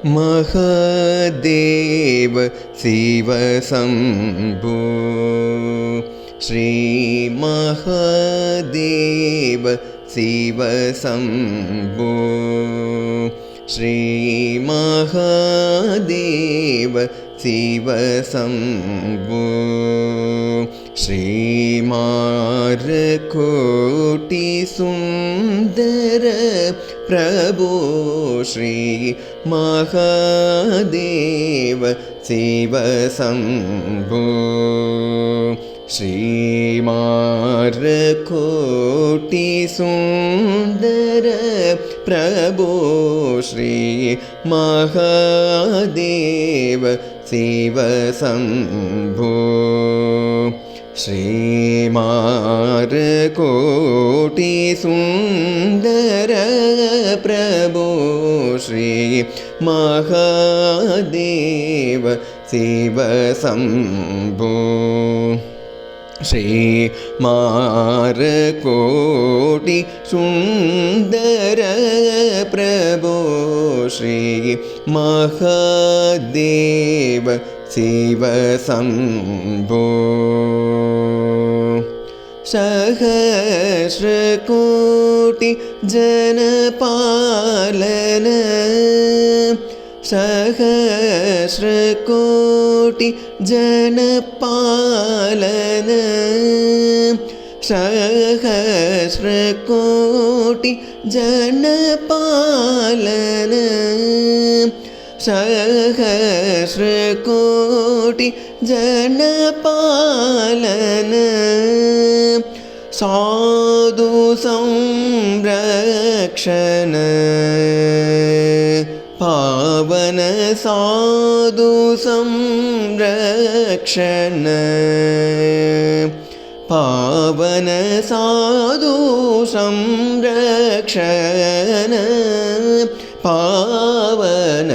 महादेव शिवशम्भो श्री महादेव शिवशम्भो श्री महादेव शिवशम्भो श्रीमारकोटि सुन्दर प्रभो श्री महादेव शिवशम्भो श्रीमारकोटि सुन्दर प्रभो श्री महादेव शिवशम्भो श्रीमारकोटि सुन्दर प्रभो श्री महादेव शिवशम्भो श्रीमारकोटि सुन्दर प्रभो श्री महादेव शिवशम्भो सहस्रकोटि जनपालन सहस्रकोटि जनपालन सहस्रकोटि जनपालन सहस्रकोटि जनपालन साधु संरक्षण पावन साधु संरक्षण पावन साधु संरक्षण पावन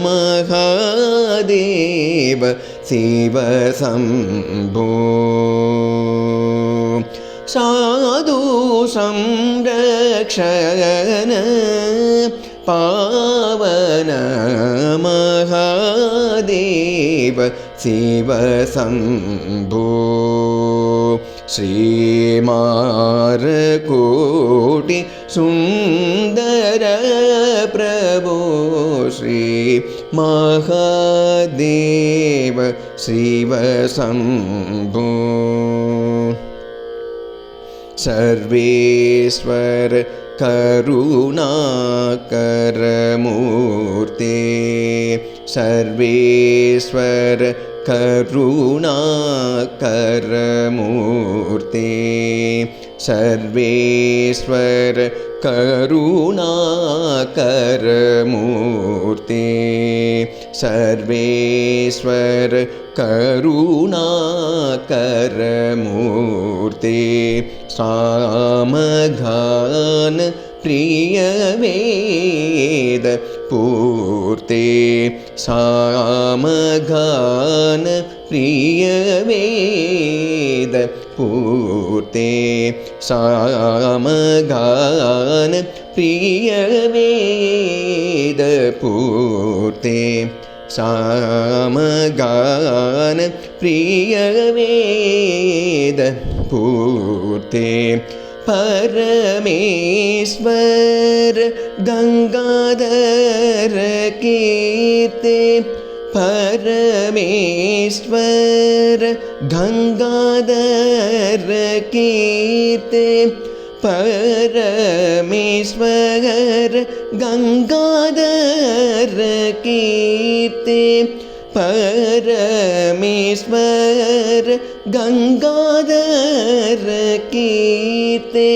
महादेव शिवशम्भो साधु संरक्षण पावन महादेव शिवशम्भो श्रीमारकोटि सुन्दर प्रभो श्री महादेव शिवशम्भो सर्वेश्वर करुणाकर मूर्ते सर्वेश्वर करुणाकर मूर्ते सर्वेश्वर करुणाकर मूर्ते सर्वेश्वर करुणाकर मूर्ते सामगान प्रिय वेद पूर्ते सामगान प्रिय वेद पूर्ते सामगान प्रिय वेद पूर्ते सामगान प्रिय वेद पूर्ते परमेश्वर गंगाधर कीर्ते परमेश्वर गंगाधर कीर्ते परमेश्वर गंगाधर कीर्ते परमेश्वर गंगाधर कीर्ते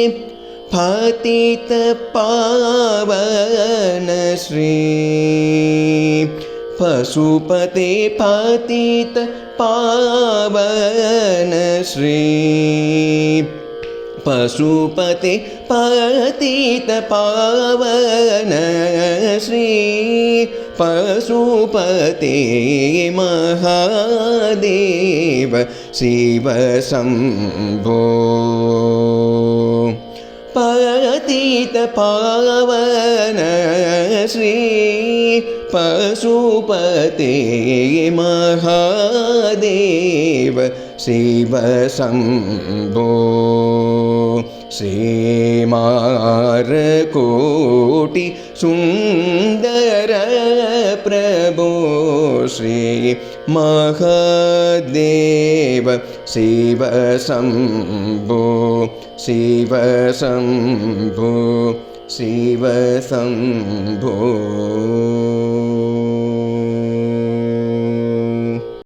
पतित पावन श्री पशुपते पतित पावन श्री पशुपते पतित पावन श्री पशुपते महादेव शिवशम्भो पतित पावन श्री पशुपते महादेव शिव शम्भो श्रीमारकोटि सुन्दर प्रभो श्री महादेव शिव शम्भो शिव शम्भो शिव शम्भो।